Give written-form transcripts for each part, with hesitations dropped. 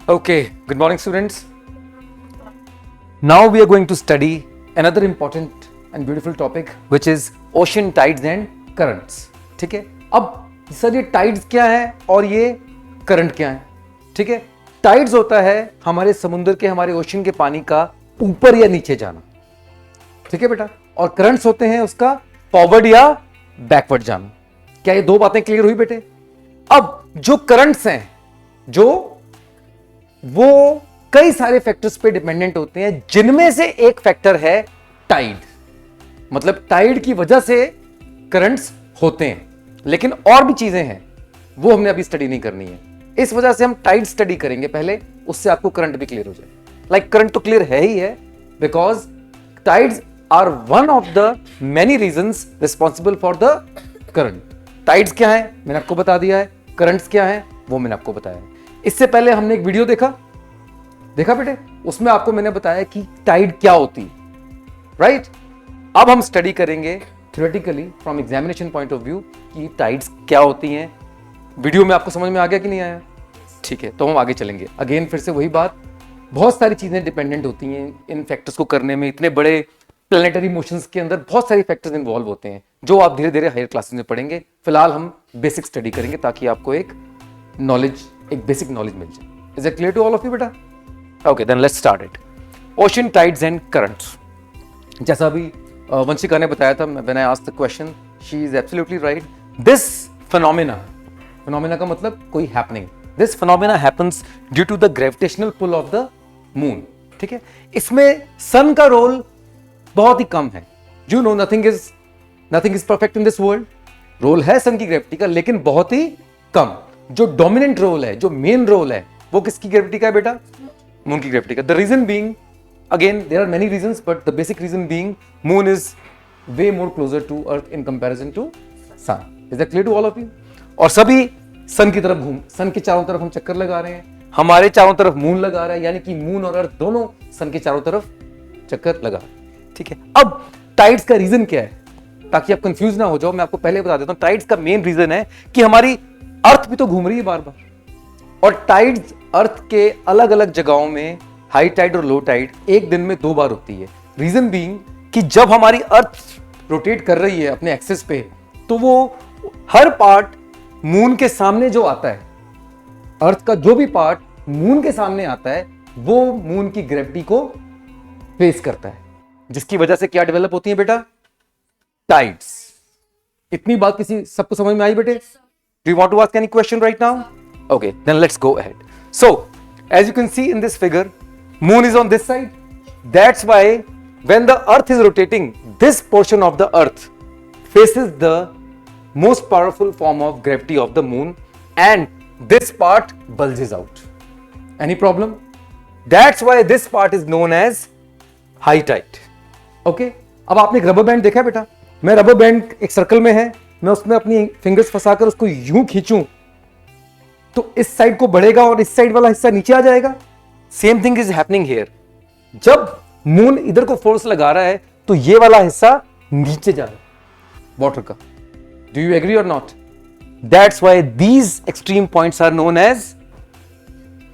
Okay, good morning students. Now we are going to study another important and beautiful topic which is ocean tides and currents. ठीक है, अब sir ये tides क्या है और ये current क्या है? ठीक है, tides होता है हमारे समुद्र के, हमारे ओशन के पानी का ऊपर या नीचे जाना, ठीक है बेटा, और currents होते हैं उसका फॉरवर्ड या बैकवर्ड जाना। क्या ये दो बातें क्लियर हुई बेटे? अब जो currents हैं वो कई सारे फैक्टर्स पे डिपेंडेंट होते हैं, जिनमें से एक फैक्टर है टाइड। मतलब टाइड की वजह से करंट्स होते हैं, लेकिन और भी चीजें हैं वो हमने अभी स्टडी नहीं करनी है। इस वजह से हम टाइड स्टडी करेंगे पहले, उससे आपको करंट भी क्लियर हो जाए। लाइक करंट तो क्लियर है ही है, because tides are one of the many reasons responsible for the current. Tides क्या है मैंने आपको बता दिया है, करंट्स क्या है वो मैंने आपको बताया है। इससे पहले हमने एक वीडियो देखा बेटे, उसमें आपको मैंने बताया कि टाइड क्या होती है, राइट? अब हम स्टडी करेंगे theoretically from examination point of view कि टाइड्स क्या होती हैं। वीडियो में आपको समझ में आ गया कि नहीं आया? ठीक है, तो हम आगे चलेंगे। अगेन फिर से वही बात, बहुत सारी चीजें डिपेंडेंट होती हैं इन फैक्टर्स को करने में। इतने बड़े प्लैनेटरी मोशंस के अंदर बहुत सारे फैक्टर्स इन्वॉल्व होते हैं, जो आप धीरे धीरे हायर क्लासेस में पढ़ेंगे। फिलहाल हम बेसिक स्टडी करेंगे ताकि आपको एक बेसिक नॉलेज मिल जाए। Is it clear to all of you बेटा? Okay, then let's start it. Ocean tides and currents, जैसा अभी वंशिका ने बताया था, when I asked the question, she is absolutely right. This phenomena का मतलब कोई happening, this phenomena happens due to the gravitational pull of the moon. ठीक है, इसमें सन का रोल बहुत ही कम है। You know, nothing is perfect in this world. Role है सन की ग्रेविटी का, लेकिन बहुत ही कम। जो डोमिनेंट रोल है, जो मेन रोल है, वो किसकी ग्रेविटी का है बेटा? मून की ग्रेविटी का। The reason being, again there are many reasons, but the basic reason being moon is way more closer to earth in comparison to sun. Is that clear to all of you? और सभी सन की तरफ सन के चारों तरफ हम चक्कर लगा रहे हैं, हमारे चारों तरफ मून लगा रहा है, यानी कि मून और अर्थ दोनों सन के चारों तरफ चक्कर लगा रहे हैं। ठीक है, अब टाइड्स का रीजन क्या है, ताकि आप कंफ्यूज ना हो जाओ, मैं आपको पहले बता देता हूं। टाइड्स का मेन रीजन है कि हमारी अर्थ भी तो घूम रही है बार बार, और टाइड्स अर्थ के अलग अलग जगहों में, हाई टाइड और लो टाइड, एक दिन में 2 बार होती है। रीजन बीइंग कि जब हमारी अर्थ रोटेट कर रही है अपने एक्सिस पे, तो वो हर पार्ट मून के सामने जो आता है, अर्थ का जो भी पार्ट मून के सामने आता है, वो मून की ग्रेविटी को फेस करता है, जिसकी वजह से क्या डेवलप होती है बेटा? टाइड्स। इतनी बात सबको समझ में आई बेटे? Do you want to ask any question right now? Okay, then let's go ahead. So, as you can see in this figure, moon is on this side. That's why when the earth is rotating, this portion of the earth faces the most powerful form of gravity of the moon, and this part bulges out. Any problem? That's why this part is known as high tide. Okay? अब आपने एक rubber band देखा है बेटा? मैं rubber band एक circle में है, मैं उसमें अपनी फिंगर्स फंसाकर उसको यूं खींचूं तो इस साइड को बढ़ेगा और इस साइड वाला हिस्सा नीचे आ जाएगा। Same thing is happening here. जब मून इधर को फोर्स लगा रहा है तो ये वाला हिस्सा नीचे जा रहा है वाटर का। डू यू एग्री और not? That's why these extreme points are known as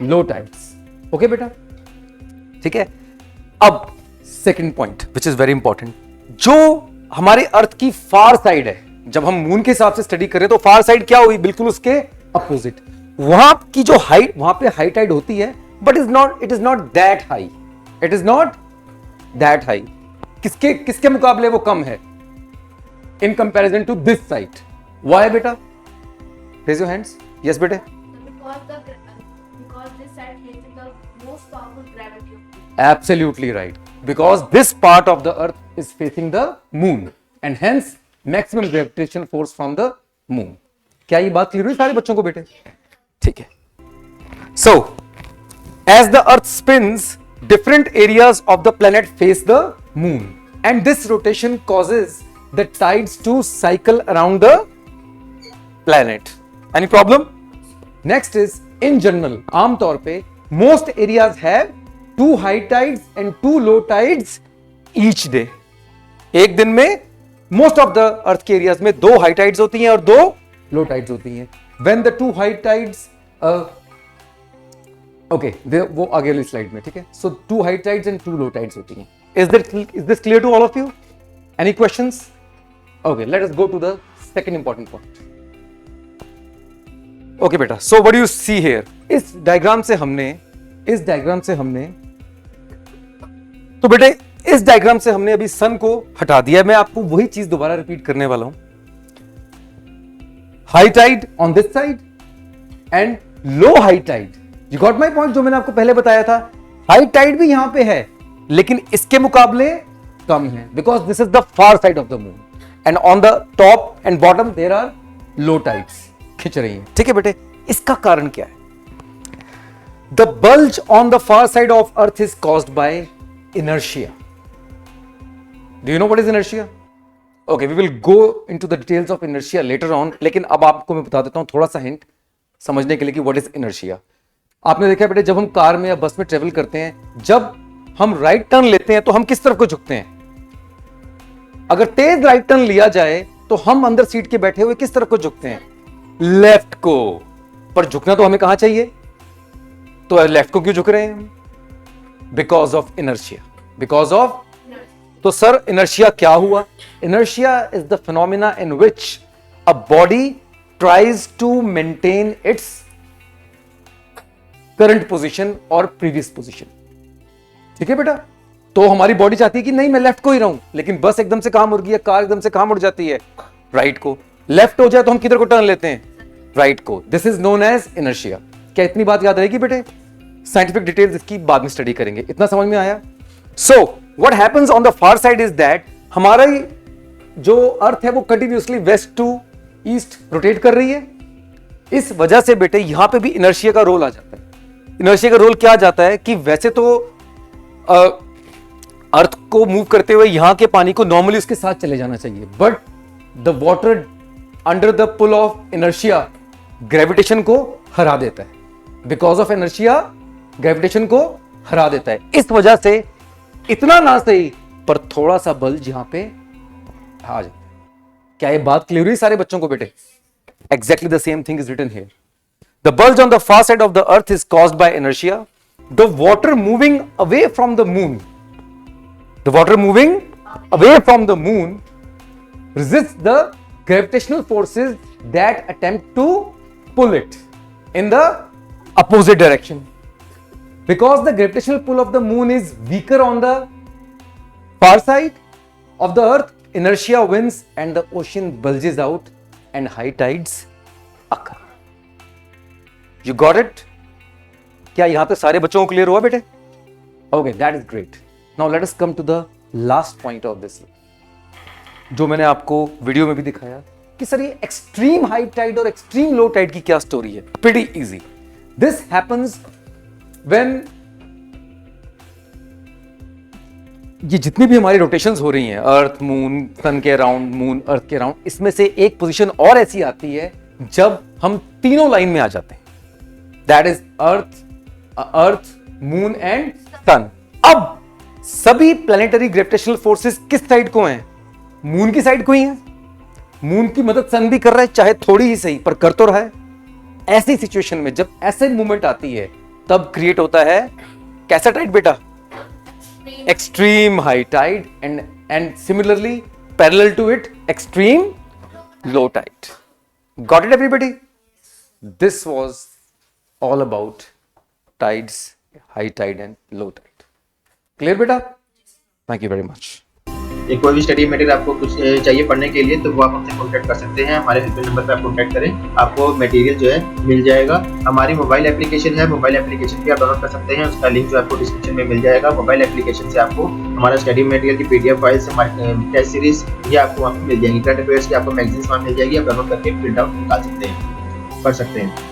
low tides. Okay बेटा, ठीक है। अब second point which is very important, जो हमारे अर्थ की फार साइड है, जब हम मून के हिसाब से स्टडी करें तो फार साइड क्या हुई? बिल्कुल उसके अपोजिट। वहां की जो हाइट, वहां पे हाई टाइड होती है, but it is not that high. It is not that high. किसके मुकाबले वो कम है? In comparison to this side. Why बेटा? Raise your hands. यस बेटे। Because this side faces the most powerful gravity. Absolutely right. Because this part of the earth is facing the moon and hence maximum gravitational force from the moon. क्या ये बात clear हुई सारे बच्चों को बेटे? ठीक है. So, as the earth spins, different areas of the planet face the moon and this rotation causes the tides to cycle around the planet. Any problem? Next is in general, आमतौर पे most areas have 2 high tides and 2 low tides each day. एक दिन में most of the earth के areas में 2 high tides होती हैं और 2 low tides होती हैं. When the 2 high tides okay, वो आगे वाली स्लाइड में, ठीक है. So 2 high tides and 2 low tides होती हैं. Is this clear to all of you? Any questions? Okay, let us go to the second important point. Okay बेटा, so what do you see here? इस diagram से हमने तो बेटे इस diagram से हमने अभी सन को हटा दिया. मैं आपको वही चीज दोबारा रिपीट करने वाला हूं. High tide on this side and low high tide. You got my point जो मैंने आपको पहले बताया था. हाई टाइड भी यहां पे है लेकिन इसके मुकाबले कम है because this is the far side of the moon and on the top and bottom there are low tides खिंच रही हैं. ठीक है बेटे, इसका कारण क्या है? The bulge on the far side of earth is caused bye inertia. Do you know what is inertia? Okay, we will go into the details of inertia later on. लेकिन अब आपको मैं बता देता हूं थोड़ा सा हिंट समझने के लिए कि what is inertia. आपने देखा बेटे जब हम कार में या बस में ट्रेवल करते हैं, जब हम राइट टर्न लेते हैं तो हम किस तरफ को झुकते हैं? अगर तेज राइट टर्न लिया जाए तो हम अंदर सीट के बैठे हुए किस तरफ को झुकते हैं? लेफ्ट को. पर झुकना तो हमें कहां चाहिए? तो लेफ्ट को क्यों झुक रहे हैं हम? Because of inertia. Because of तो सर inertia क्या हुआ? Inertia is the phenomena in which a body tries to maintain its current position or previous position. ठीक है बेटा, तो हमारी बॉडी चाहती है कि नहीं मैं लेफ्ट को ही रहूं, लेकिन बस एकदम से कहां मुड़ गई है, कार एकदम से कहां मुड़ जाती है? राइट को. लेफ्ट हो जाए तो हम किधर को टर्न लेते हैं? राइट को. This is known as inertia. क्या इतनी बात याद रहेगी बेटे? साइंटिफिक डिटेल्स इसकी बाद में स्टडी करेंगे. इतना समझ में आया? So what happens on the far side is that हमारा जो अर्थ है वो continuously west to east rotate कर रही है. इस वजह से बेटे यहां पे भी इनर्शिया का रोल आ जाता है. इनर्शिया का रोल क्या आ जाता है कि वैसे तो अर्थ को मूव करते हुए यहां के पानी को नॉर्मली उसके साथ चले जाना चाहिए, but the water under the pull of inertia gravitation को हरा देता है. बिकॉज ऑफ इनर्शिया ग्रेविटेशन को हरा देता है. इस वजह से इतना ना सही पर थोड़ा सा बल्ज यहां पे आ जाता है. क्या ये बात क्लियर हुई सारे बच्चों को बेटे? Exactly the same thing is written here. The bulge on the far side of the earth is caused by inertia. The water moving away from the moon, the water moving away from the moon resist the gravitational forces that attempt to pull it in the opposite direction. Because the gravitational pull of the moon is weaker on the far side of the earth, inertia wins and the ocean bulges out and high tides occur. You got it? क्या यहां पे सारे बच्चों को clear हुआ बेटे? Okay, that is great. Now let us come to the last point of this, जो मैंने आपको वीडियो में भी दिखाया कि सर ये एक्सट्रीम हाई टाइड और एक्सट्रीम लो टाइड की क्या स्टोरी है. Pretty easy. This happens when ये जितनी भी हमारी रोटेशंस हो रही हैं अर्थ मून सन के अराउंड मून अर्थ के अराउंड, इसमें से एक पोजीशन और ऐसी आती है जब हम तीनों लाइन में आ जाते हैं. That is earth moon and sun. अब सभी प्लैनेटरी ग्रेविटेशनल फोर्सेस किस साइड को हैं? मून की साइड को ही है. मून की मदद सन भी कर रहा है, चाहे थोड़ी ही सही पर कर तो रहा है. ऐसी सिचुएशन में जब ऐसे मूवमेंट आती है तब क्रिएट होता है कैसा टाइड बेटा? Extreme high tide and similarly parallel to it extreme low tide. Got it everybody? This was all about tides, high tide and low tide. Clear बेटा? Thank you very much. कोई भी study material आपको कुछ चाहिए पढ़ने के लिए, तो वो आप हमसे कॉन्टैक्ट कर सकते हैं। हमारे हेल्पलाइन नंबर पर आप कॉन्टैक्ट करें, आपको मटेरियल जो है मिल जाएगा। हमारी मोबाइल एप्लीकेशन है, मोबाइल एप्लीकेशन भी आप डाउनलोड कर सकते हैं, उसका लिंक जो आपको डिस्क्रिप्शन में मिल जाएगा। मोबाइल एप्लीकेशन से आपको हमारा स्टडी मटेरियल की PDF फाइल्स, टेस्ट सीरीज ये आपको वहाँ पे मिल जाएंगी। करंट अफेयर्स की आपको मैगजीन्स वहाँ मिल जाएगी, आप डाउनलोड करके प्रिंट आउट निकाल सकते हैं, पढ़ सकते हैं।